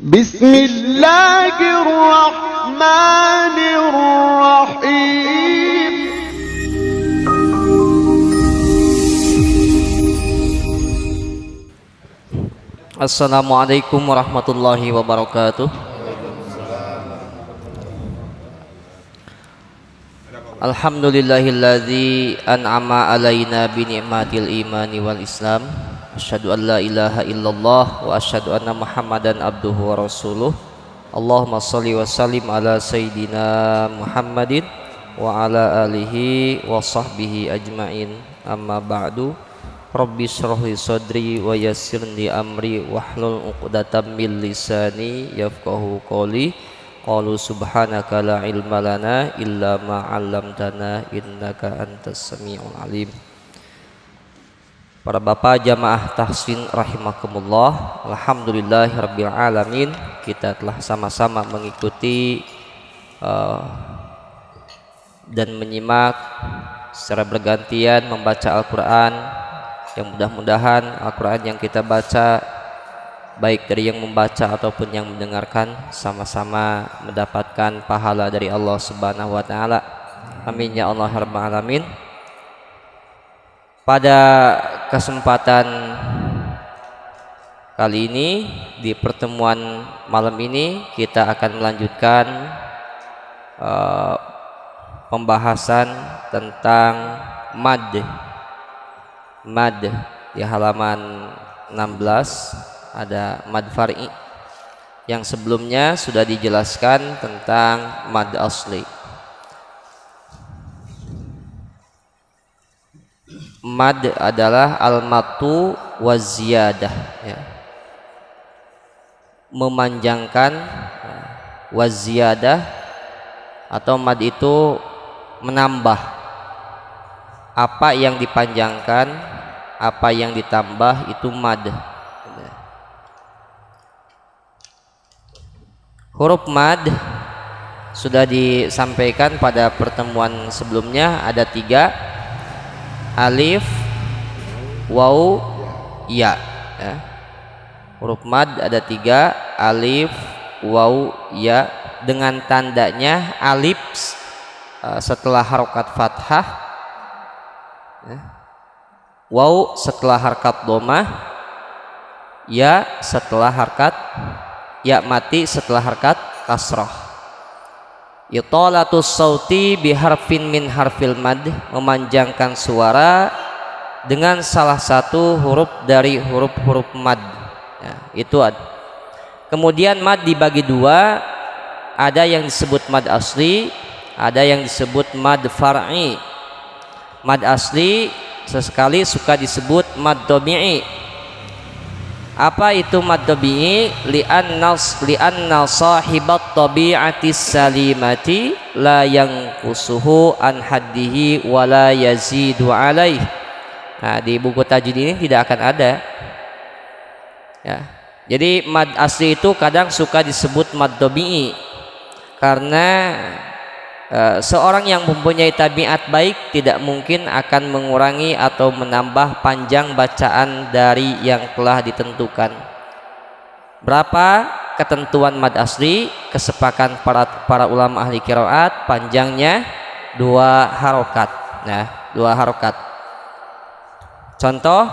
بسم الله الرحمن الرحيم Assalamualaikum warahmatullahi wabarakatuh. Alhamdulillahilladzi an'ama alaina bi ni'matil imani wal islam. Asyhadu an la ilaha illallah wa asyhadu anna Muhammadan abduhu wa rasuluh. Allahumma shalli wa sallim ala sayyidina Muhammadin wa ala alihi wa sahbihi ajmain. Amma ba'du. Rabbi shrah li sadri wa yassir li amri wahlul 'uqdatam min lisani yafqahu qawli. Qalu subhanaka la ilma lana illa ma 'allamtana innaka antas samiul alim. Para bapak jamaah tahsin rahimakumullah, alhamdulillahirabbil alamin, kita telah sama-sama mengikuti dan menyimak secara bergantian membaca Al-Qur'an. Yang mudah-mudahan Al-Quran yang kita baca, baik dari yang membaca ataupun yang mendengarkan, sama-sama mendapatkan pahala dari Allah Subhanahu wa Ta'ala. Amin ya Allah rabbal alamin. Pada kesempatan kali ini, di pertemuan malam ini, kita akan melanjutkan pembahasan tentang mad di halaman 16 ada mad far'i yang sebelumnya sudah dijelaskan tentang mad asli. Mad adalah al-matu wa ziyadah, ya. Memanjangkan wa ziyadah, atau mad itu menambah apa yang dipanjangkan, apa yang ditambah, itu mad. Huruf mad sudah disampaikan pada pertemuan sebelumnya, ada 3: alif, waw, ya. Huruf mad ada 3: alif, waw, ya. Dengan tandanya alif setelah harokat fathah, waw setelah harkat domah, ya setelah harkat, ya mati setelah harkat kasrah. Italatus sauti biharfin min harfil mad, memanjangkan suara dengan salah satu huruf dari huruf-huruf mad, ya, itu ada. Kemudian mad dibagi 2, ada yang disebut mad asli, ada yang disebut mad far'i. Mad asli sesekali suka disebut mad tabi'i. Apa itu mad tabi'i? Li'anna sahibat tabi'atis salimati la yanqusuhu an haddihi wa la yazidu alaih. Nah, di buku tajwid ini tidak akan ada, ya. Jadi mad asli itu kadang suka disebut mad tabi'i karena seorang yang mempunyai tabiat baik tidak mungkin akan mengurangi atau menambah panjang bacaan dari yang telah ditentukan. Berapa ketentuan mad asli? Kesepakatan para ulama ahli qiraat, panjangnya 2 harokat. Nah, 2 harokat. Contoh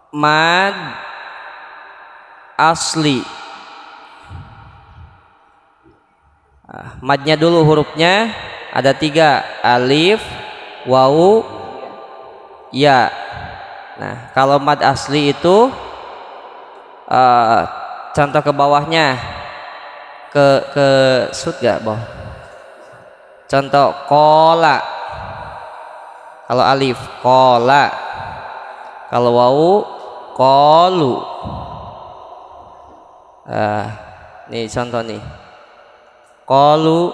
mad asli. Madnya dulu, hurufnya ada 3: alif, waw, ya. Nah, kalau mad asli itu contoh ke bawahnya, ke sud gak boh? Contoh kola, kalau alif kola, kalau waw kolu. Nih contoh nih, qalu.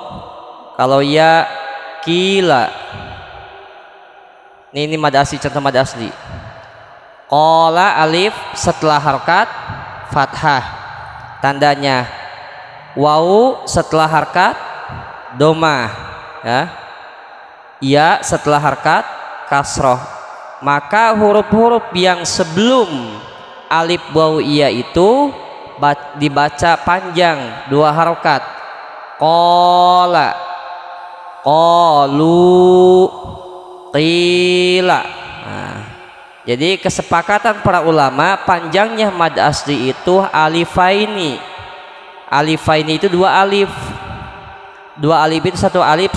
Kalau ya kila. Ini mad asli, contoh mad asli. Qala alif setelah harkat fathah, tandanya waw setelah harkat domah, ya. Ya setelah harkat kasroh. Maka huruf-huruf yang sebelum alif waw iya itu dibaca panjang 2 harokat. Qala, qalu, qila. Nah, jadi kesepakatan para ulama panjangnya mad asli itu alifaini. Alifaini itu 2 alif. 2 alif itu 1 alif,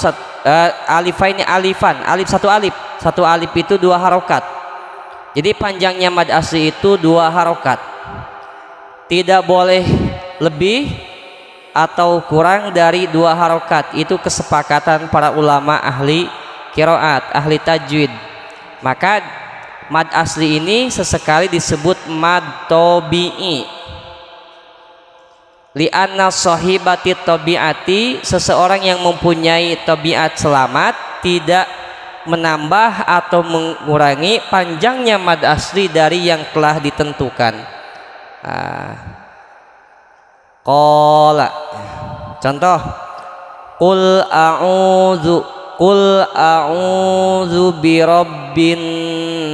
alifaini alifan, alif 1 alif. 1 alif itu 2 harokat. Jadi panjangnya mad asli itu 2 harokat. Tidak boleh lebih atau kurang dari 2 harokat. Itu kesepakatan para ulama ahli qiraat, ahli tajwid. Maka mad asli ini sesekali disebut mad tabi'i. Li'anna sahibati tabi'ati, seseorang yang mempunyai tabiat selamat tidak menambah atau mengurangi panjangnya mad asli dari yang telah ditentukan. Qala, contoh, qul a'udzu birabbin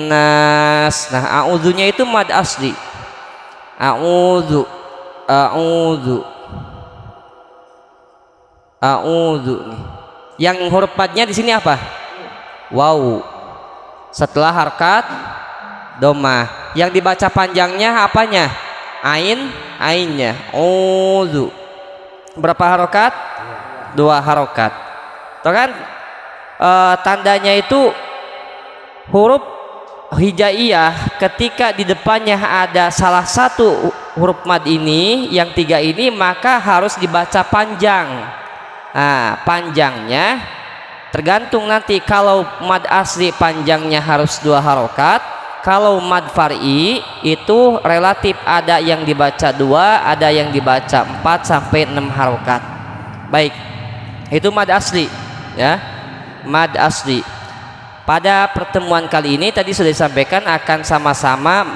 nas. Nah, a'udzunya itu mad asli. A'udzu nih. Yang huruf padnya di sini apa? Waw. Setelah harkat domah. Yang dibaca panjangnya apanya? Ainnya. Uzu. Berapa harokat? 2 harokat. Tuh kan? Tandanya itu huruf hijaiyah ketika di depannya ada salah satu huruf mad ini, yang 3 ini, maka harus dibaca panjang. Nah, panjangnya tergantung nanti. Kalau mad asli panjangnya harus 2 harokat. Kalau mad far'i itu relatif, ada yang dibaca 2, ada yang dibaca 4 sampai 6 harokat. Baik, itu mad asli ya, mad asli. Pada pertemuan kali ini tadi sudah disampaikan akan sama-sama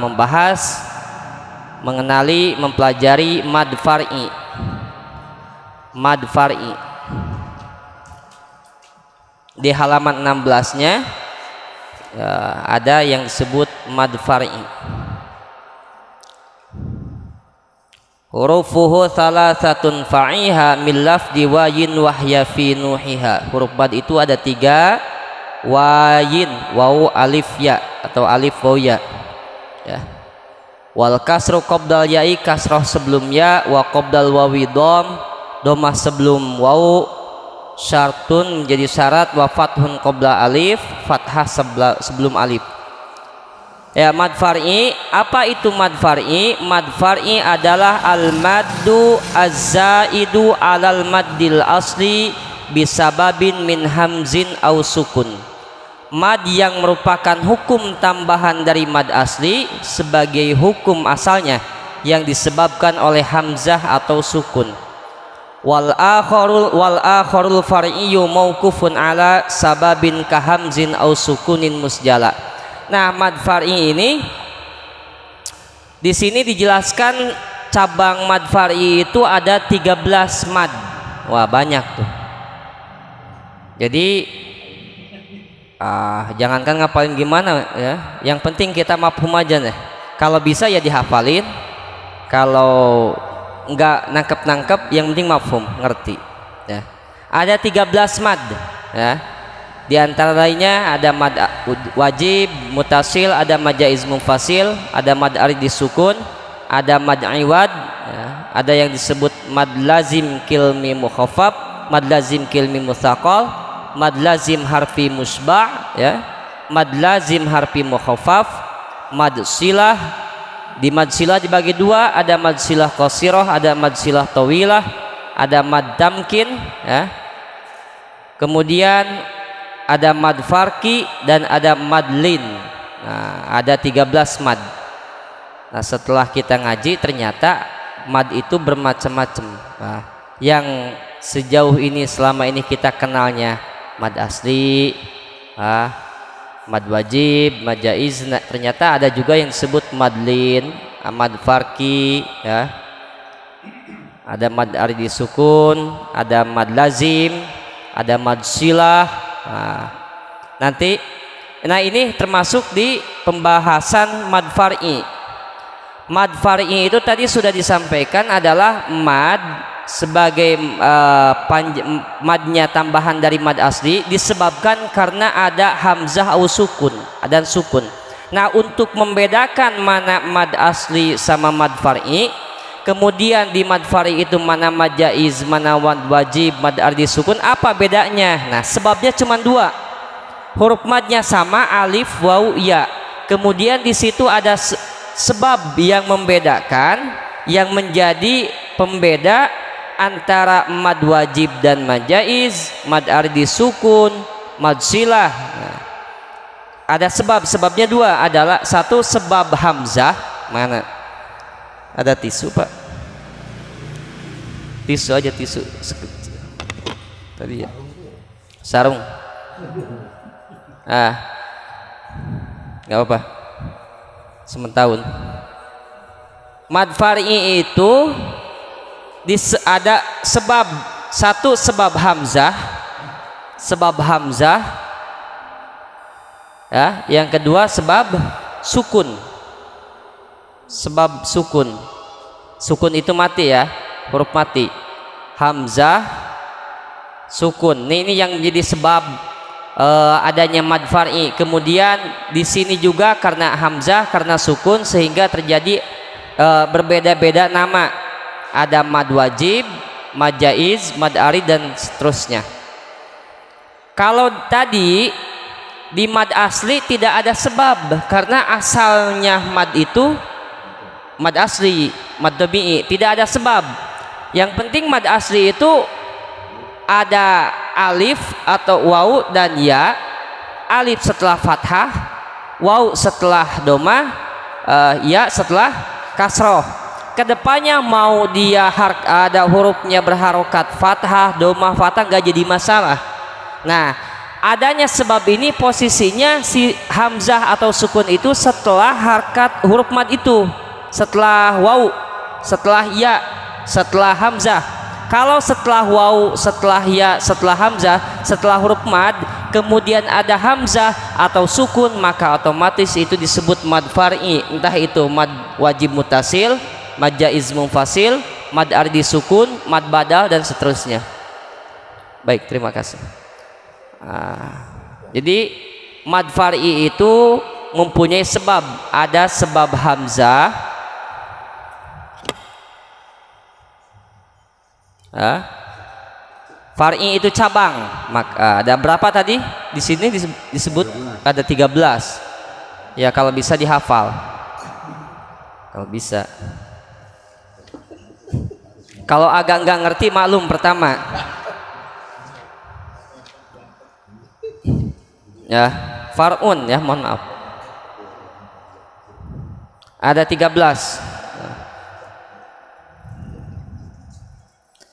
membahas, mengenali, mempelajari mad far'i. Mad far'i di halaman 16-nya ada yang disebut mad far'i. Hurufuhu thalathatun fa'iha min lafdi wayin wahya fi nuhiha. Huruf mad itu ada 3. Wayin, waw, alif, ya, atau alif, waw, ya. Wal kasru qabdal ya'i, kasroh sebelum ya, wa qabdal wawi dom, domah sebelum waw, syartun menjadi syarat, wa fathun qabla alif, fathah sebelum alif. Ya, mad far'i. Apa itu mad far'i? Mad far'i adalah al-maddu az-zaidu alal maddil asli bisababin min hamzin au sukun. Mad yang merupakan hukum tambahan dari mad asli sebagai hukum asalnya yang disebabkan oleh hamzah atau sukun. Wal akharul far'iyyu mauqufun ala sababin ka hamzin au sukunin musjala. Nah, mad far'i ini di sini dijelaskan cabang mad far'i itu ada 13 mad. Wah, banyak tuh. Jadi jangankan ngapalin gimana ya, yang penting kita mafhum aja nih. Kalau bisa ya dihafalin, kalau enggak nangkep yang penting mafhum, ngerti ya. Ada 13 mad ya. Di antara lainnya ada mad wajib, mutasil, ada mad jaiz munfasil, ada mad arid disukun, ada mad iwad ya. Ada yang disebut mad lazim kilmi mukhaffaf, mad lazim kilmi mutsaqal, mad lazim harfi musba' ya, mad lazim harfi mukhaffaf, mad silah. Di mad silah dibagi 2, ada mad silah qasirah, ada mad silah tawilah, ada mad tamkin ya. Kemudian ada mad farqi dan ada mad lin. Nah, ada 13 mad. Nah, setelah kita ngaji ternyata mad itu bermacam-macam. Nah, yang sejauh ini selama ini kita kenalnya mad asli, mad wajib, mad jaiz. Nah, ternyata ada juga yang disebut mad lin, mad farqi ya. Ada mad arid sukun, ada mad lazim, ada mad silah. Nah, ini termasuk di pembahasan mad far'i. Mad far'i itu tadi sudah disampaikan adalah mad sebagai madnya tambahan dari mad asli disebabkan karena ada hamzah atau sukun dan sukun. Nah, untuk membedakan mana mad asli sama mad far'i, kemudian di mad far'i itu mana mad jaiz, mana mad wajib, mad ardi sukun, apa bedanya? Nah, sebabnya cuma dua. Huruf madnya sama, alif, waw, ya. Kemudian di situ ada sebab yang membedakan, yang menjadi pembeda antara mad wajib dan mad jaiz, mad ardi sukun, mad silah. Nah, ada sebabnya dua, adalah satu sebab hamzah. Mana ada tisu Pak? Tisu aja, tisu tadi ya, sarung. Nggak apa-apa, sementahun. Mad far'i itu ada sebab, satu sebab hamzah ya, yang kedua sebab sukun. Sukun itu mati ya, huruf mati, hamzah, sukun. Ini yang menjadi sebab adanya mad far'i. Kemudian di sini juga karena hamzah, karena sukun, sehingga terjadi berbeda-beda nama. Ada mad wajib, mad jaiz, mad arid, dan seterusnya. Kalau tadi di mad asli tidak ada sebab, karena asalnya mad itu mad asli, mad tabi'i, tidak ada sebab. Yang penting mad asli itu ada alif atau waw dan ya. Alif setelah fathah, waw setelah domah, ya setelah kasroh. Kedepannya mau dia ada hurufnya berharokat fathah, domah, fathah, gak jadi masalah. Nah, adanya sebab ini posisinya si hamzah atau sukun itu setelah harkat huruf mad itu, setelah waw, setelah ya, setelah hamzah. Kalau setelah waw, setelah ya, setelah hamzah, setelah huruf mad, kemudian ada hamzah atau sukun, maka otomatis itu disebut mad far'i. Entah itu mad wajib mutasil, mad jaiz munfasil, mad ardi sukun, mad badal, dan seterusnya. Baik, terima kasih. Jadi mad far'i itu mempunyai sebab. Ada sebab hamzah, far'i itu cabang. Maka ada berapa tadi? Di sini disebut ada 13. Ya, kalau bisa dihafal. Kalau bisa. Kalau agak nggak ngerti maklum, pertama. Ya, far'un ya, mohon maaf. Ada 13.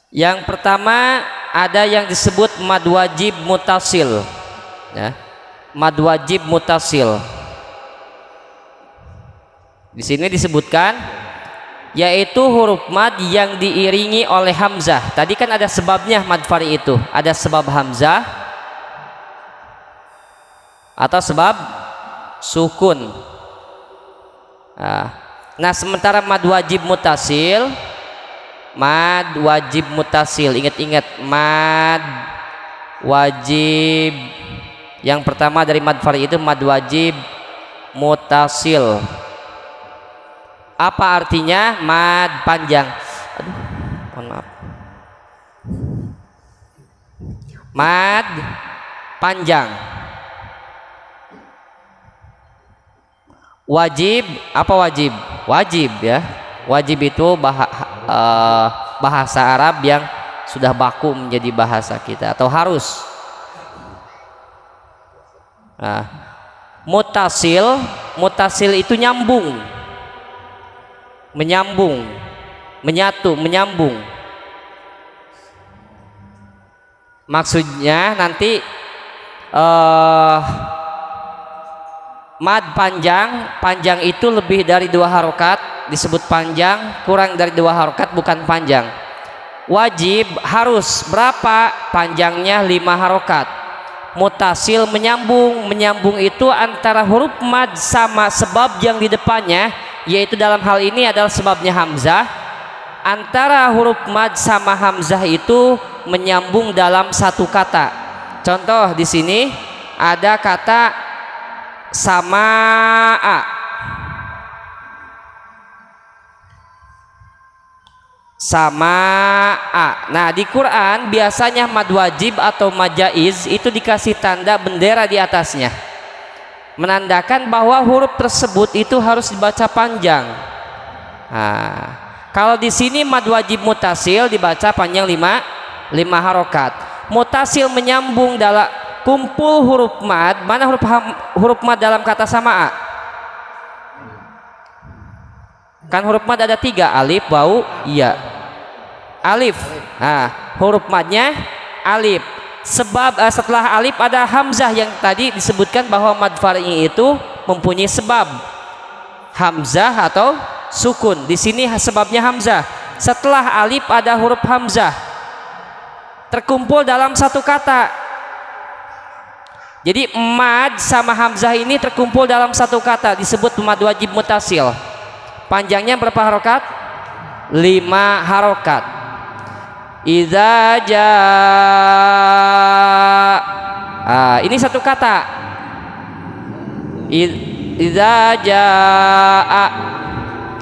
Yang pertama ada yang disebut mad wajib mutasil ya, mad wajib mutasil. Di sini disebutkan yaitu huruf mad yang diiringi oleh hamzah. Tadi kan ada sebabnya mad far'i itu, ada sebab hamzah atau sebab sukun. Nah, sementara mad wajib mutasil, ingat-ingat, mad wajib yang pertama dari mad far'i itu mad wajib mutasil. Apa artinya? Mad panjang. Mohon maaf. Mad panjang. Wajib, apa wajib? Wajib ya. Wajib itu bahasa Arab yang sudah baku menjadi bahasa kita, atau harus. Mutasil itu nyambung, menyambung, menyatu, menyambung. Maksudnya nanti mad panjang itu lebih dari 2 harokat disebut panjang, kurang dari 2 harokat bukan panjang. Wajib harus berapa? Panjangnya 5 harokat. Mutasil menyambung itu antara huruf mad sama sebab yang di depannya yaitu dalam hal ini adalah sebabnya hamzah. Antara huruf mad sama hamzah itu menyambung dalam satu kata. Contoh di sini ada kata samaa. Samaa. Nah, di Quran biasanya mad wajib atau mad jaiz itu dikasih tanda bendera di atasnya, menandakan bahwa huruf tersebut itu harus dibaca panjang. Nah, kalau di sini mad wajib mutasil dibaca panjang 5 harokat. Mutasil menyambung dalam kumpul huruf mad. Mana huruf mad dalam kata samaa? Kan huruf mad ada 3, alif, waw, ya. Alif. Nah, huruf madnya alif. Sebab setelah alif ada hamzah yang tadi disebutkan bahwa mad far'i itu mempunyai sebab hamzah atau sukun. Di sini sebabnya hamzah. Setelah alif ada huruf hamzah terkumpul dalam satu kata. Jadi mad sama hamzah ini terkumpul dalam satu kata disebut mad wajib mutasil. Panjangnya berapa harokat? 5 harokat. Idza jaa. Ini satu kata. Idza jaa.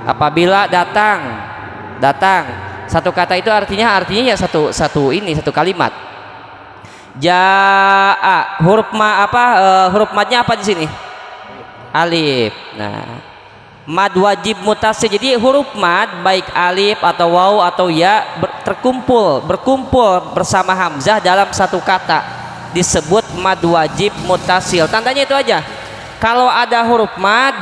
Apabila datang. Satu kata itu artinya ya satu kalimat. Jaa. Huruf madnya apa di sini? Alif. Nah, mad wajib mutasil. Jadi huruf mad baik alif atau waw atau ya berkumpul bersama hamzah dalam satu kata disebut mad wajib mutasil. Tandanya itu aja. Kalau ada huruf mad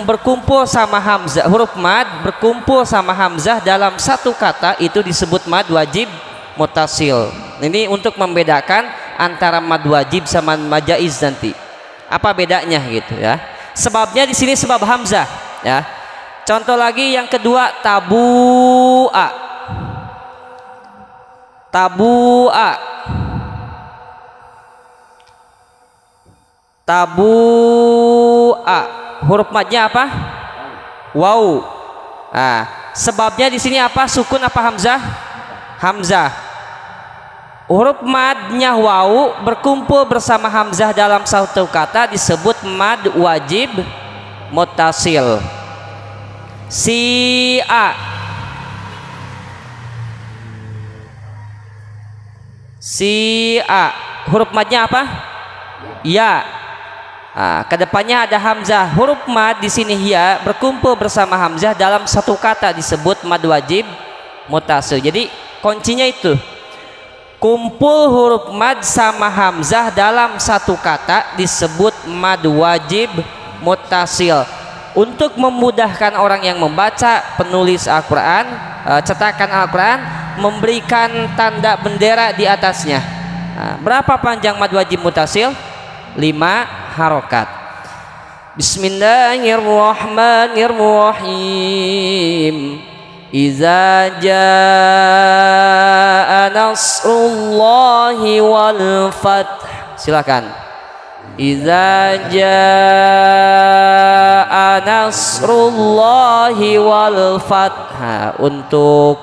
berkumpul sama hamzah, huruf mad berkumpul sama hamzah dalam satu kata itu disebut mad wajib mutasil. Ini untuk membedakan antara mad wajib sama mad jaiz nanti. Apa bedanya gitu ya? Sebabnya di sini sebab hamzah ya. Contoh lagi yang kedua tabua. Tabua. Tabua. Huruf madnya apa? Waw. Nah, sebabnya di sini apa? Sukun apa hamzah? Hamzah. Huruf madnya waw berkumpul bersama hamzah dalam satu kata disebut mad wajib mutasil. Si'a. Si'a. Huruf madnya apa? Ya. Nah, kedepannya ada hamzah. Huruf mad di sini ya berkumpul bersama hamzah dalam satu kata disebut mad wajib mutasil. Jadi kuncinya itu. Kumpul huruf mad sama hamzah dalam satu kata disebut mad wajib mutasil. Untuk memudahkan orang yang membaca, penulis Al-Quran, cetakan Al-Quran memberikan tanda bendera di atasnya. Nah, berapa panjang mad wajib mutasil? 5 harokat. Bismillahirrahmanirrahim. Iza jaa nasrullahi wal fath. Silakan. Iza jaa nasrullahi wal fath. Untuk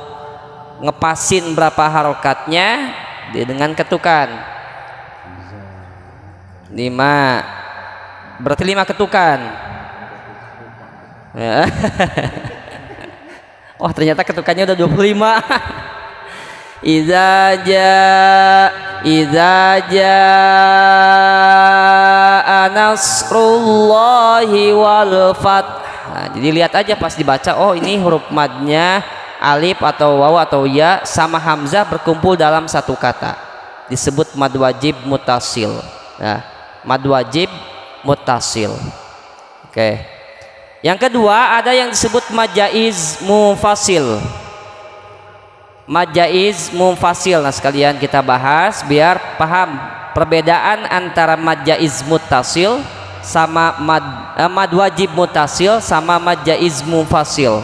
ngepasin berapa harokatnya dengan ketukan 5. Berarti 5 ketukan ya. Oh ternyata ketukannya udah 25. Iza jaa nasrullahi wal fath. Nah, jadi lihat aja pas dibaca, oh ini huruf madnya alif atau waw atau ya sama hamzah berkumpul dalam satu kata disebut mad wajib mutasil. Nah, mad wajib mutasil. Oke. Yang kedua ada yang disebut mad jaiz munfasil. Mad jaiz munfasil. Nah, sekalian kita bahas biar paham perbedaan antara mad jaiz muttasil sama mad wajib mutasil sama mad jaiz munfasil.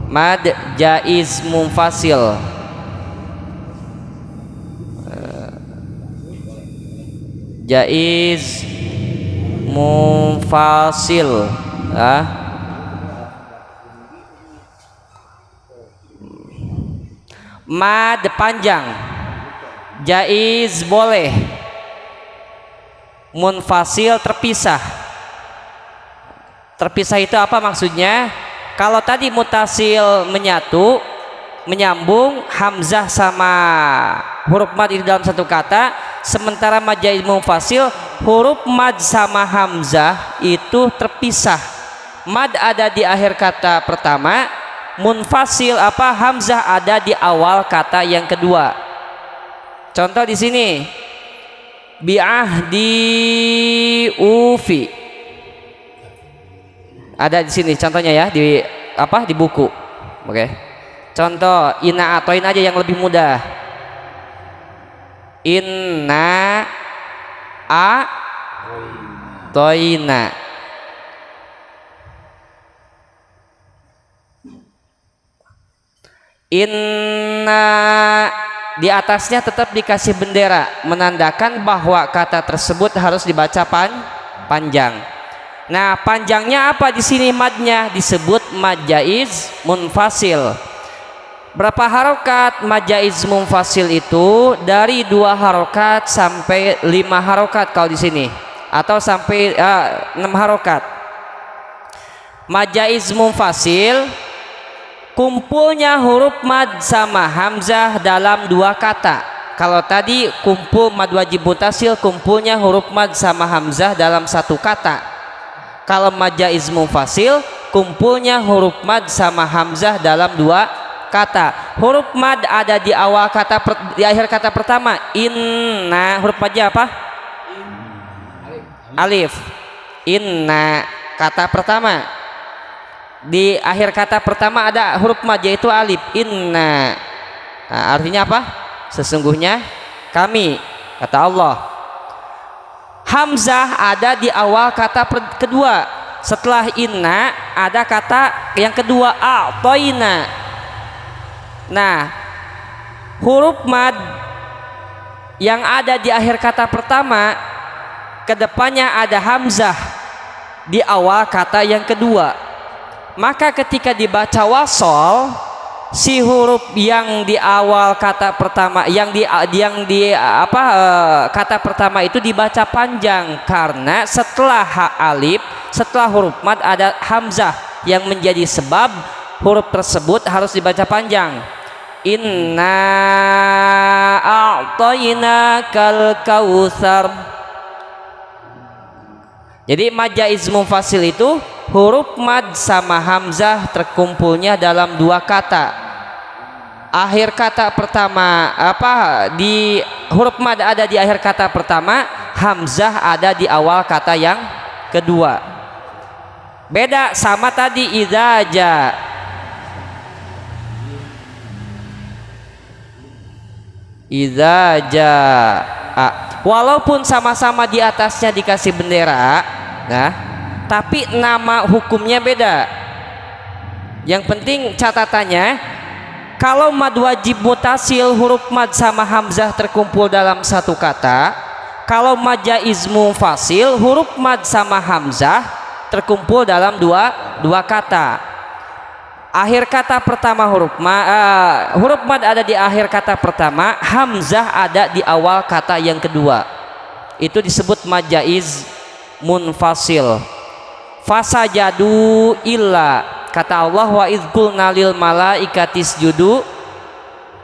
Mad jaiz munfasil. Jaiz munfasil Mad panjang. Jaiz boleh. Munfasil terpisah. Terpisah itu apa maksudnya? Kalau tadi mutasil menyatu, menyambung hamzah sama huruf mad itu dalam satu kata, sementara mad jaiz munfasil huruf mad sama hamzah itu terpisah. Mad ada di akhir kata pertama, munfasil apa hamzah ada di awal kata yang kedua. Contoh di sini, bi'ahdi ufi. Ada di sini contohnya ya, di apa, di buku. Oke. Contoh inna atoin aja yang lebih mudah. Inna a toina. Inna di atasnya tetap dikasih bendera menandakan bahwa kata tersebut harus dibaca panjang. Nah, panjangnya apa di sini madnya? Disebut mad jaiz munfasil. Berapa harokat mad jaiz munfasil itu? Dari 2 harokat sampai 5 harokat kalau di sini, atau sampai 6 harokat. Mad jaiz munfasil kumpulnya huruf mad sama hamzah dalam 2 kata. Kalau tadi kumpul mad wajib mutasil, kumpulnya huruf mad sama hamzah dalam 1 kata. Kalau mad jaiz munfasil, kumpulnya huruf mad sama hamzah dalam 2 kata. Huruf mad ada di awal kata, di akhir kata pertama. Inna, huruf madnya apa? Alif. Inna, kata pertama. Di akhir kata pertama ada huruf mad yaitu alif. Inna. Nah, artinya apa? Sesungguhnya kami, kata Allah. Hamzah ada di awal kata kedua. Setelah inna ada kata yang kedua, a'toina. Nah, huruf mad yang ada di akhir kata pertama, kedepannya ada hamzah di awal kata yang kedua. Maka ketika dibaca wasol, si huruf yang di awal kata pertama, kata pertama itu dibaca panjang, karena setelah alif, setelah huruf mad ada hamzah yang menjadi sebab huruf tersebut harus dibaca panjang. Inna a'tainakal kautsar. Jadi mad jaiz munfasil itu huruf mad sama hamzah terkumpulnya dalam 2 kata. Akhir kata pertama di huruf mad ada di akhir kata pertama, hamzah ada di awal kata yang kedua. Beda sama tadi idza ja. Idza ja. Walaupun sama-sama di atasnya dikasih bendera, nah, tapi nama hukumnya beda. Yang penting catatannya, kalau mad wajib mutasil huruf mad sama hamzah terkumpul dalam 1 kata. Kalau mad jaiz munfasil huruf mad sama hamzah terkumpul dalam 2 kata. Akhir kata pertama huruf mad ada di akhir kata pertama, hamzah ada di awal kata yang kedua. Itu disebut mad jaiz munfasil. Fasajadu illa, kata Allah, wa idz qulna lil malaikati isjudu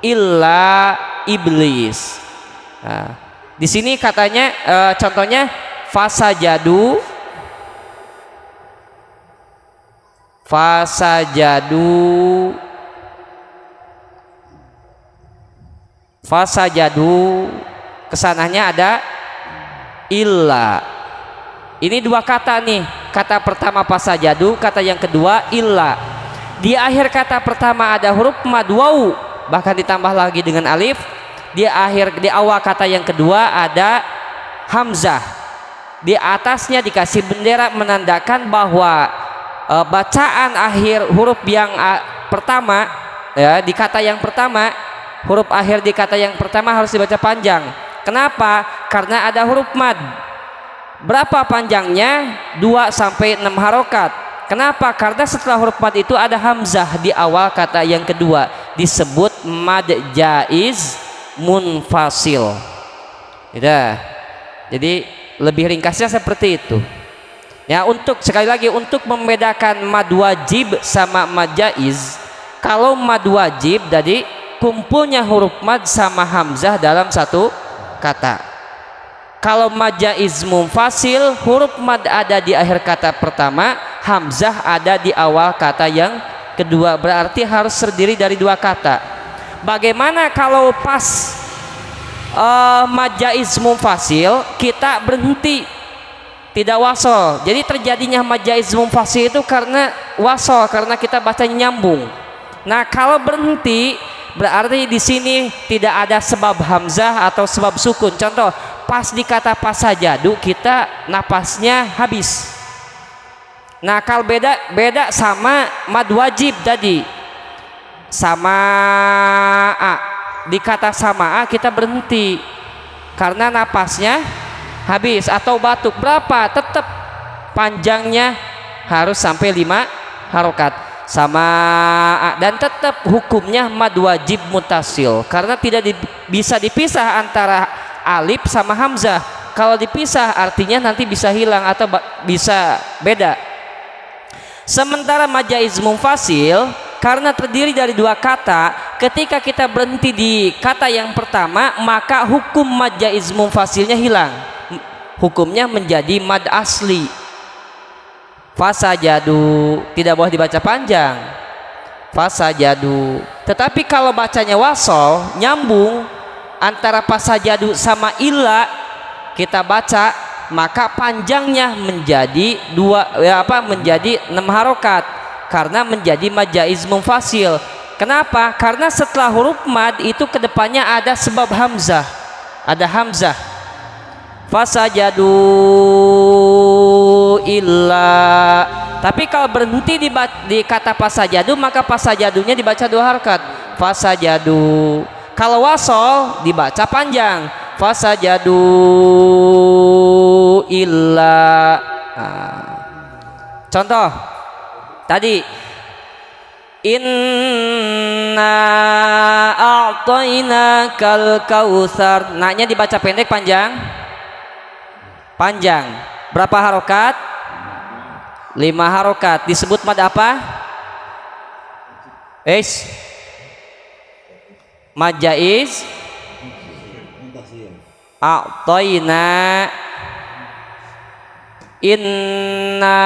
illa iblis. Nah, di sini katanya contohnya fasajadu kesananya ada illa. Ini 2 kata nih, kata pertama fasajadu, kata yang kedua illa. Di akhir kata pertama ada huruf mad waw, bahkan ditambah lagi dengan alif. Di awal kata yang kedua ada hamzah. Di atasnya dikasih bendera menandakan bahwa bacaan akhir huruf yang pertama ya, di kata yang pertama, huruf akhir di kata yang pertama harus dibaca panjang. Kenapa? Karena ada huruf mad. Berapa panjangnya? 2 sampai 6 harokat. Kenapa? Karena setelah huruf mad itu ada hamzah di awal kata yang kedua, disebut mad jaiz munfasil. Udah. Jadi lebih ringkasnya seperti itu. Ya, untuk sekali lagi untuk membedakan mad wajib sama mad jaiz. Kalau mad wajib tadi kumpulnya huruf mad sama hamzah dalam satu kata. Kalau mad jaiz munfasil, huruf mad ada di akhir kata pertama, hamzah ada di awal kata yang kedua, berarti harus terdiri dari dua kata. Bagaimana kalau pas mad jaiz munfasil kita berhenti, tidak wasol? Jadi terjadinya mad jaiz munfasil itu karena wasol, karena kita bacanya nyambung. Nah, kalau berhenti berarti di sini tidak ada sebab hamzah atau sebab sukun. Contoh, pas di kata pasajadu kita napasnya habis. Nah, kalau beda sama mad wajib tadi. Sama di kata sama kita berhenti karena napasnya habis, atau batuk berapa tetap panjangnya harus sampai 5 harokat sama dan tetap hukumnya mad wajib mutasil karena tidak bisa dipisah antara alif sama hamzah. Kalau dipisah artinya nanti bisa hilang atau bisa beda. Sementara mad jaiz munfasil karena terdiri dari dua kata, ketika kita berhenti di kata yang pertama maka hukum mad jaiz munfasilnya hilang, hukumnya menjadi mad asli. Fasajadu tidak boleh dibaca panjang, fasajadu. Tetapi kalau bacanya wasol, nyambung antara fasajadu sama illa kita baca, maka panjangnya menjadi menjadi 6 harokat karena menjadi mad jaiz munfasil. Kenapa? Karena setelah huruf mad itu kedepannya ada sebab hamzah, ada hamzah. Fasajadu illa. Tapi kalau berhenti di kata fasajadu maka fasajadunya dibaca 2 harokat, fasajadu. Kalau wasol dibaca panjang, fasajadu illa. Contoh tadi, inna a'tainakal kautsar, naknya dibaca pendek panjang? Panjang. Berapa harokat? 5 harokat. Disebut mad apa? Mad jaiz a'taina. Inna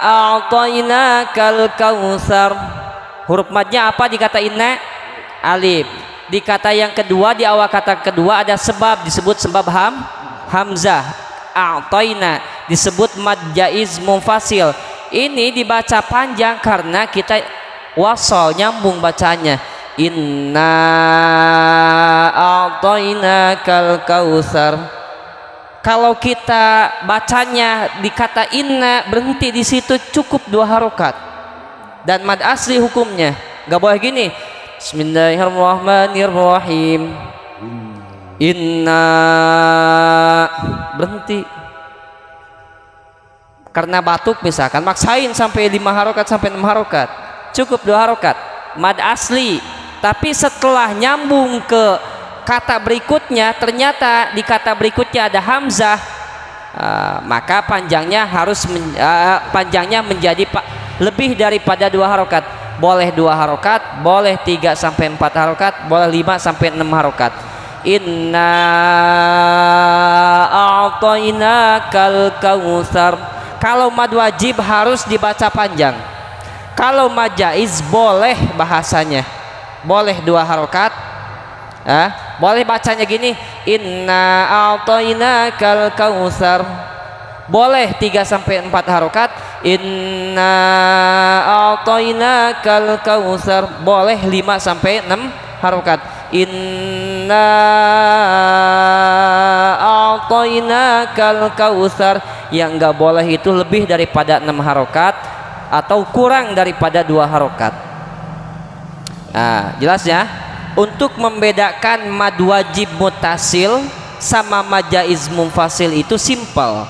a'tainakal kautsar. Huruf madnya apa di kata inna? Alif. Di kata yang kedua, di awal kata kedua ada sebab, disebut sebab hamzah. A'taina disebut mad jaiz munfasil. Ini dibaca panjang karena kita wasol, nyambung bacanya. Inna a'tainakal kautsar. Kalau kita bacanya di kata inna berhenti di situ cukup 2 harokat dan mad asli hukumnya. Gak boleh gini, bismillahirrahmanirrahim, inna, berhenti karena batuk misalkan, maksain sampai 5 harokat sampai 6 harokat, cukup 2 harokat mad asli. Tapi setelah nyambung ke kata berikutnya ternyata di kata berikutnya ada hamzah, maka panjangnya panjangnya menjadi lebih daripada 2 harokat. Boleh 2 harokat, boleh 3 sampai 4 harokat, boleh 5 sampai 6 harokat. Inna a'tainakal kautsar. Kalau mad wajib harus dibaca panjang. Kalau mad jaiz boleh bahasanya, boleh 2 harokat. Boleh bacanya gini, inna a'tainakal kautsar. Boleh 3 sampai 4 harokat, inna a'tainakal kautsar. Boleh 5 sampai 6 harokat, inna a'tainakal kautsar. Yang enggak boleh itu lebih daripada 6 harokat atau kurang daripada 2 harokat. Jelas ya? Untuk membedakan mad wajib mutasil sama mad jaiz munfasil itu simpel.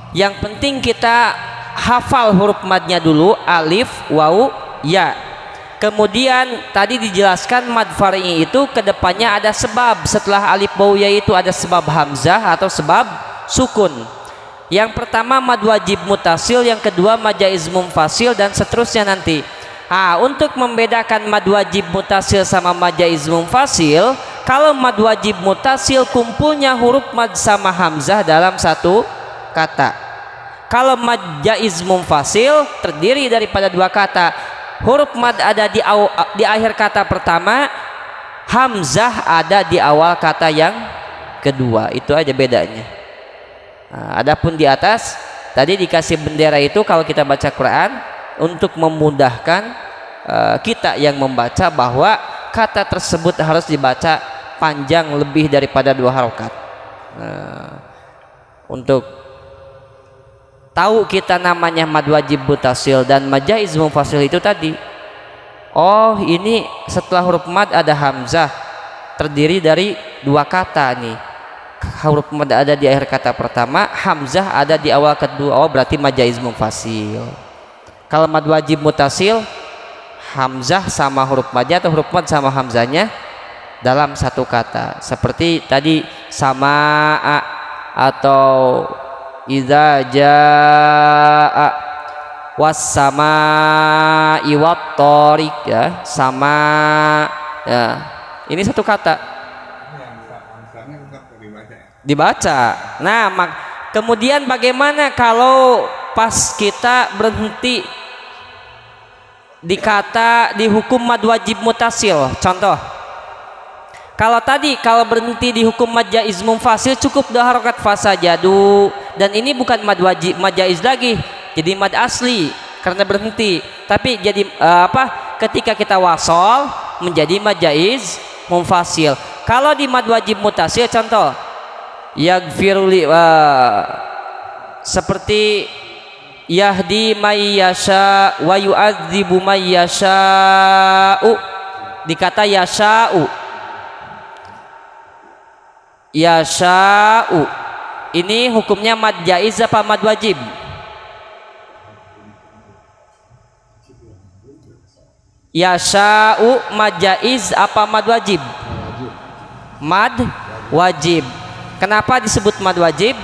Yang penting kita hafal huruf madnya dulu, alif, waw, ya. Kemudian tadi dijelaskan mad far'i itu kedepannya ada sebab. Setelah alif, waw, ya itu ada sebab hamzah atau sebab sukun. Yang pertama mad wajib mutasil, yang kedua mad jaiz munfasil, dan seterusnya nanti. Untuk membedakan mad wajib mutasil sama mad jaiz munfasil, kalau mad wajib mutasil kumpulnya huruf mad sama hamzah dalam satu kata. Kalau mad jaiz munfasil terdiri daripada dua kata. Huruf mad ada di akhir kata pertama, hamzah ada di awal kata yang kedua. Itu aja bedanya. Adapun di atas tadi dikasih bendera itu kalau kita baca Quran untuk memudahkan kita yang membaca bahwa kata tersebut harus dibaca panjang lebih daripada 2 harokat. Untuk tahu kita namanya mad wajib mutasil dan mad jaiz munfasil itu tadi. Oh, ini setelah huruf mad ada hamzah, terdiri dari 2 kata nih. Huruf mad ada di akhir kata pertama, hamzah ada di awal kedua. Oh, berarti mad jaiz munfasil. Kalau mad wajib mutasil, hamzah sama huruf madnya atau huruf mad sama hamzahnya dalam satu kata. Seperti tadi sama atau idza jaa was samaa'i wat thariq, ya, sama, ya. Ini satu kata dibaca. Nah, kemudian bagaimana kalau pas kita berhenti di kata di hukum mad wajib mutasil? Contoh, kalau berhenti di hukum mad jaiz munfasil cukup 2 harokat fasajadu, dan ini bukan mad wajib mad jaiz lagi, jadi mad asli karena berhenti. Tapi jadi ketika kita wasol menjadi mad jaiz munfasil. Kalau di mad wajib mutasil, contoh yaghfiruli, seperti yahdi may yasha wa yu'adzibu may yasha'u, di kata yasha'u. Yasha'u ini hukumnya mad jaiz apa mad wajib? Yasha'u mad jaiz apa mad wajib? Mad wajib. Kenapa disebut mad wajib?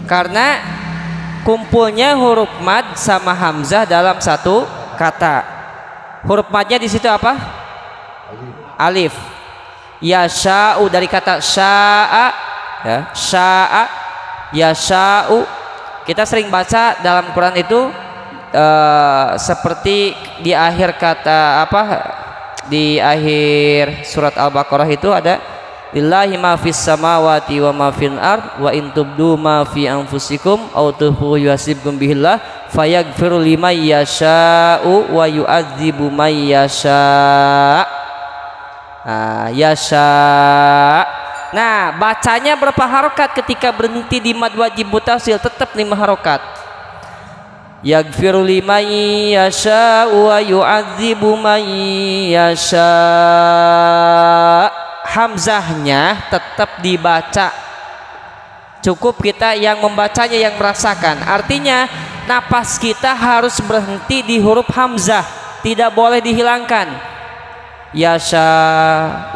Karena kumpulnya huruf mad sama hamzah dalam satu kata. Huruf madnya di situ apa? Alif. Yasha'u dari kata sya'a, ya, sya'a, yasha'u. Kita sering baca dalam Quran itu seperti di akhir kata di akhir surat Al-Baqarah itu ada lillahi ma fis samawati wa ma fil ard wa in tubdu ma fi anfusikum aw tukhfu yuhasibkum bihillah fayaghfiru liman yasha'u wa yu'adzibu man yasha'. Yasha'. Nah, bacanya berapa harokat ketika berhenti di mad wajib mutasil? Tetap 5 harokat. Yaghfiru liman yasha'u wa yu'adzibu man yasha'. Hamzahnya tetap dibaca. Cukup kita yang membacanya yang merasakan. Artinya napas kita harus berhenti di huruf hamzah, tidak boleh dihilangkan. Yasha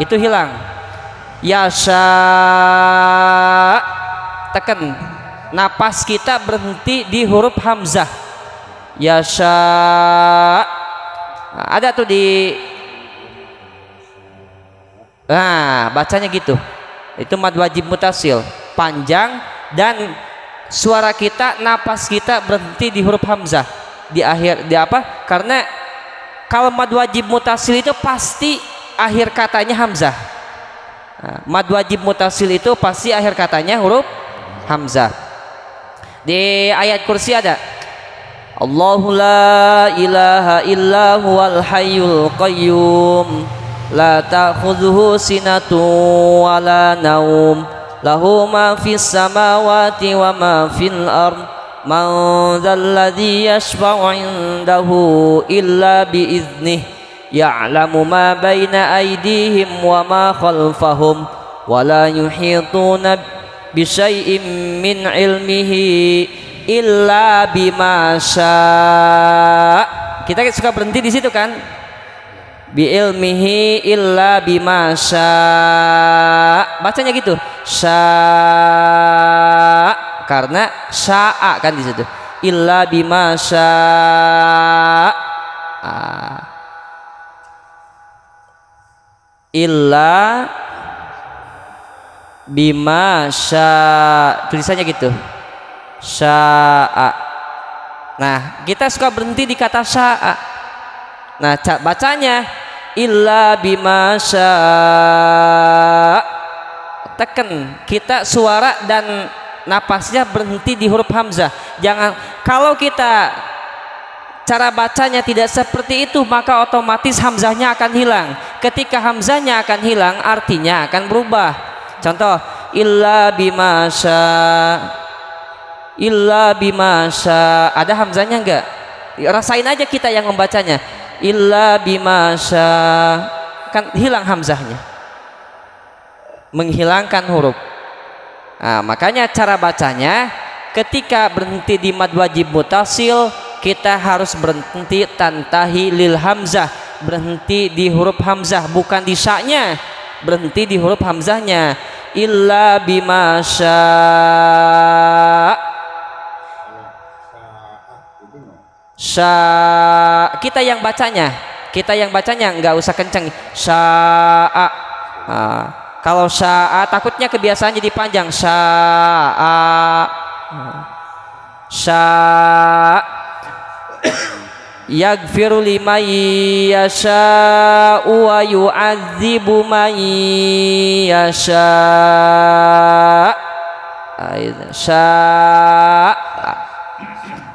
itu hilang. Yasha, tekan. Napas kita berhenti di huruf hamzah. Yasha. Ada tuh di bacanya gitu. Itu mad wajib mutasil, panjang, dan suara kita, napas kita berhenti di huruf hamzah di akhir. Karena kalau mad wajib mutasil itu pasti akhir katanya hamzah. Mad wajib mutasil itu pasti akhir katanya huruf hamzah. Di ayat kursi ada Allahu la ilaha illa huwal hayyul qayyum la ta'khudhuhu sinatun wa la naum lahu ma fis samawati wa ma fil ard man dzalladzi yashfa'u 'indahu illa bi idznih ya'lamu ma baina aydihim wa ma khalfahum wa la yuhituna bi syai'in min ilmihi illa bima kita suka berhenti di situ kan, bi ilmihi illa bima bacanya gitu, karena sya'a kan di situ, illa bima illa bima tulisannya gitu, sya'a. Nah, kita suka berhenti di kata sya'a. Nah, bacanya illa bima tekan, kita suara dan napasnya berhenti di huruf hamzah. Jangan, kalau kita cara bacanya tidak seperti itu, maka otomatis hamzahnya akan hilang. Ketika hamzahnya akan hilang, artinya akan berubah. Contoh, illa bima ada hamzahnya enggak? Rasain aja kita yang membacanya, illa bima kan hilang hamzahnya, menghilangkan huruf. Nah, makanya cara bacanya ketika berhenti di mad wajib mutasil, kita harus berhenti tantahi lil hamzah, berhenti di huruf hamzah, bukan di sya-nya, berhenti di huruf hamzahnya. Illa bima kita yang bacanya nggak usah kenceng, sya'a. Kalau sya'a takutnya kebiasaan jadi panjang, yaghfiru liman yasha'u wa yu'adzibu man yasha'.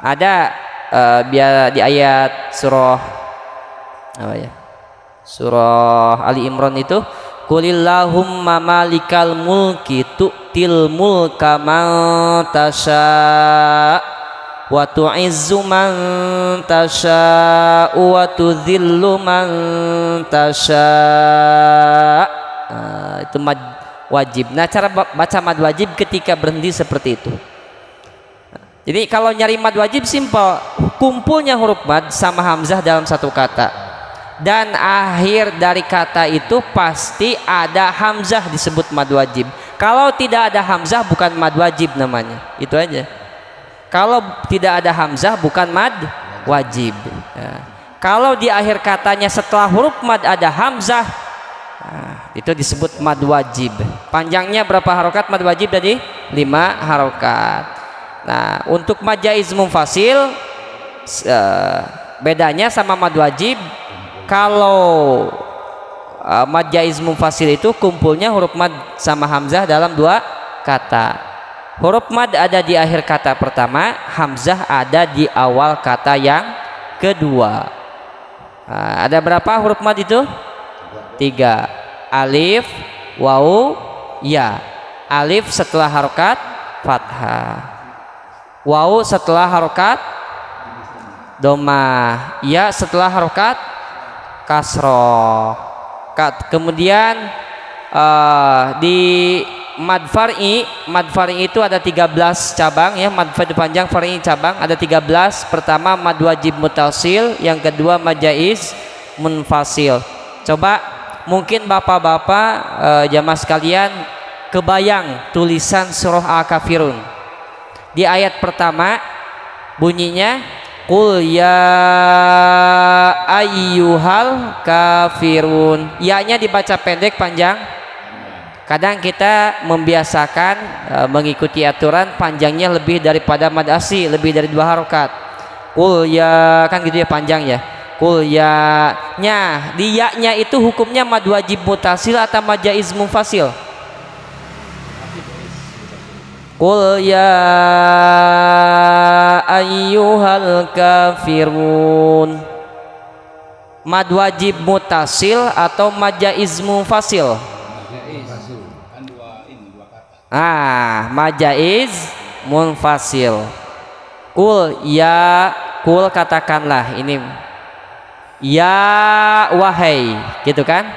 Ada biar di ayat surah apa ya, surah Ali Imran itu, qulillahumma malikal mulki tu'til mulka man tasha wa tu'izzu man tasha wa tudhillu man tasha. Itu mad wajib. Nah, cara baca mad wajib ketika berhenti seperti itu. Jadi kalau nyari mad wajib simpel, kumpulnya huruf mad sama hamzah dalam satu kata, dan akhir dari kata itu pasti ada hamzah, disebut mad wajib. Kalau tidak ada hamzah bukan mad wajib namanya, itu aja. Kalau tidak ada hamzah bukan mad wajib. Ya. Kalau di akhir katanya setelah huruf mad ada hamzah, nah, itu disebut mad wajib. Panjangnya berapa harokat mad wajib tadi? 5 harokat. Nah, untuk mad jaiz munfasil bedanya sama mad wajib. Kalau mad jaiz munfasil itu kumpulnya huruf mad sama hamzah dalam 2 kata. Huruf mad ada di akhir kata pertama, hamzah ada di awal kata yang kedua. Nah, ada berapa huruf mad itu? 3. Alif, waw, ya. Alif setelah harokat fathah, waw setelah harokat dhammah, ya setelah harokat kasroh. Kemudian di mad far'i itu ada 13 cabang ya, mad panjang, far'i cabang ada 13. Pertama mad wajib mutasil, yang kedua mad jaiz munfasil. Coba mungkin bapak-bapak jamaah sekalian kebayang tulisan surah Al-Kafirun. Di ayat pertama bunyinya qul ya ayyuhal kafirun. Ya-nya dibaca pendek, panjang. Kadang kita membiasakan mengikuti aturan panjangnya lebih daripada mad asli, lebih dari 2 harokat. Qul ya, kan gitu ya, panjang ya. Qul ya nya, di ya-nya itu hukumnya mad wajib mutasil atau mad jaiz munfasil? Qul ya ayyuhal kafirun, mad wajib mutasil atau mad jaiz munfasil? Mad jaiz munfasil. Qul ya, qul katakanlah, ini ya wahai, gitu kan.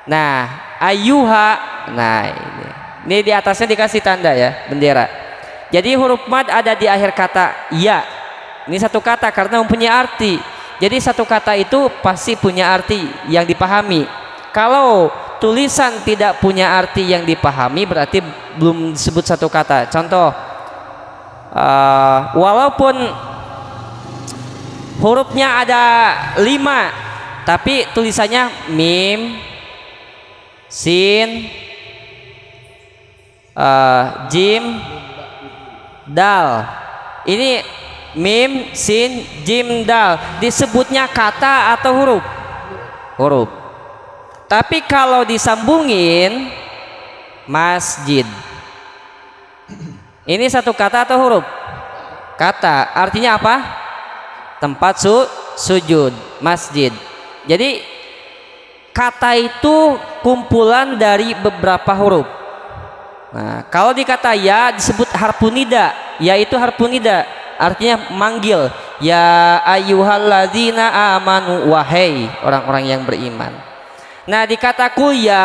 Nah ayyuha, nah ini di atasnya dikasih tanda ya, bendera. Jadi huruf mad ada di akhir kata ya. Ini satu kata karena mempunyai arti. Jadi satu kata itu pasti punya arti yang dipahami. Kalau tulisan tidak punya arti yang dipahami berarti belum disebut satu kata. Contoh, walaupun hurufnya ada 5 tapi tulisannya mim, sin, jim, dal. Ini mim, sin, jim, dal disebutnya kata atau huruf? Huruf. Tapi kalau disambungin masjid, ini satu kata atau huruf? Kata. Artinya apa? Tempat sujud, masjid. Jadi kata itu kumpulan dari beberapa huruf. Nah, kalau dikata ya disebut harfun nida. Ya itu harfun nida, artinya manggil. Ya ayyuhalladzina amanu, wahai orang-orang yang beriman. Nah, dikataku ya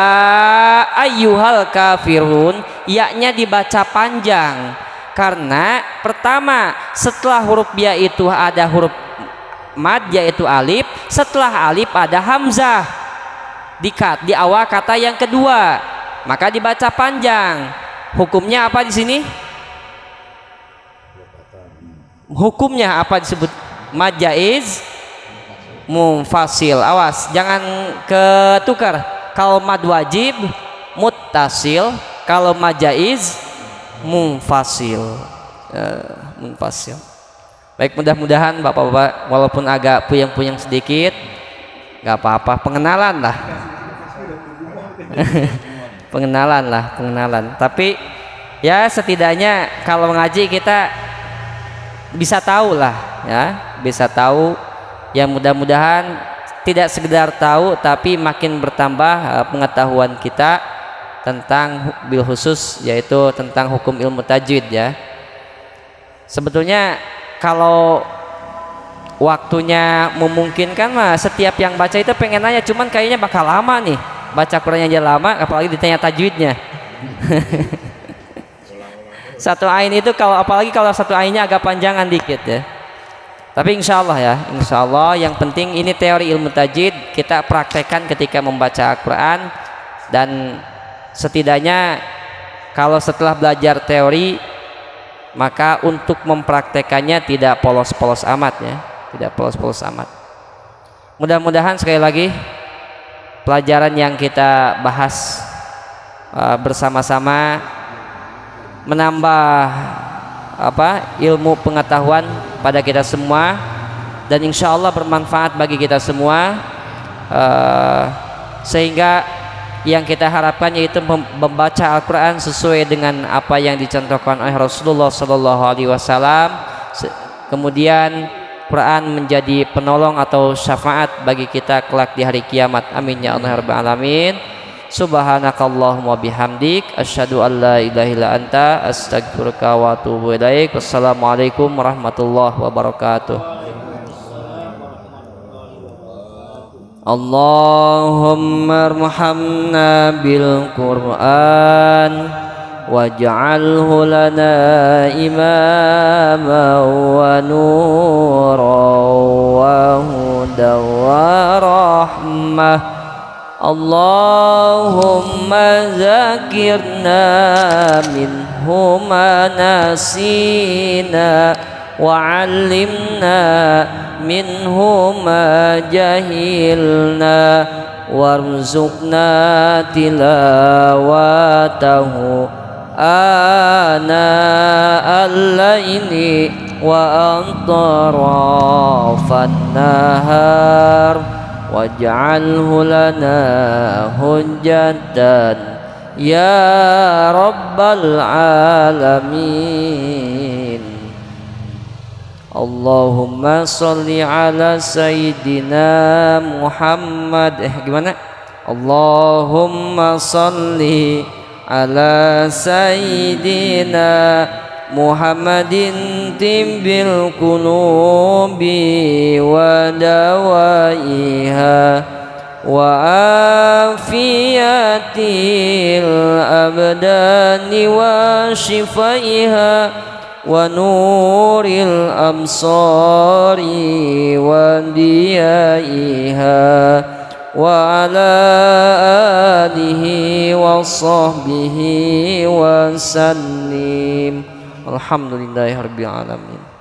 ayyuhal kafirun, ya-nya dibaca panjang karena pertama setelah huruf ya itu ada huruf mad yaitu alif, setelah alif ada hamzah di awal kata yang kedua, maka dibaca panjang. Hukumnya apa di sini? Hukumnya apa disebut mad jaiz munfasil. Awas jangan ketukar. Kalau mad wajib muttasil, kalau mad jaiz munfasil. Munfasil. Baik, mudah-mudahan bapak-bapak walaupun agak puyeng-puyeng sedikit nggak apa-apa, pengenalan lah. pengenalan. Tapi ya setidaknya kalau ngaji kita bisa tahu lah, ya, bisa tahu. Ya mudah-mudahan tidak sekedar tahu tapi makin bertambah pengetahuan kita tentang bil khusus yaitu tentang hukum ilmu tajwid ya. Sebetulnya kalau waktunya memungkinkan mah setiap yang baca itu pengen nanya, cuman kayaknya bakal lama nih, baca Qurannya aja lama apalagi ditanya tajwidnya. Satu ain itu apalagi kalau satu ainnya agak panjangan dikit ya. Tapi insya Allah ya, insya Allah yang penting ini teori ilmu tajwid kita praktekkan ketika membaca Al-Quran. Dan setidaknya kalau setelah belajar teori maka untuk mempraktekannya tidak polos-polos amat ya, tidak polos-polos amat. Mudah-mudahan sekali lagi pelajaran yang kita bahas bersama-sama menambah ilmu pengetahuan pada kita semua dan insya Allah bermanfaat bagi kita semua, sehingga yang kita harapkan yaitu membaca Al-Quran sesuai dengan apa yang dicontohkan oleh Rasulullah SAW. Kemudian Quran menjadi penolong atau syafaat bagi kita kelak di hari kiamat. Amin ya Allah rabbal alamin. Subhanakallahumma bihamdik asyhadu an la ilaha illa anta astaghfiruka wa atubu ilaik. Wassalamualaikum warahmatullahi wabarakatuh. Allahumma arhamna bil Qur'an waj'alhu lana imama wa nuran wa hudan wa rahmah. Allahumma zakirna minhu ma nasina wa'allimna minhu ma jahilna warzuqna tilawatahu ana al-laili wa antarafan nahar waj'alhu lana hujjatan ya rabbal alamin. Allahumma salli ala sayyidina Muhammad. Gimana? Allahumma salli ala sayyidina Muhammadin timbil qulubi wa dawaiha wa afiyatil abdani wa shifaiha ونور الأمصار وديائها وعلى آله وصحبه وسلم. الحمد لله رب العالمين.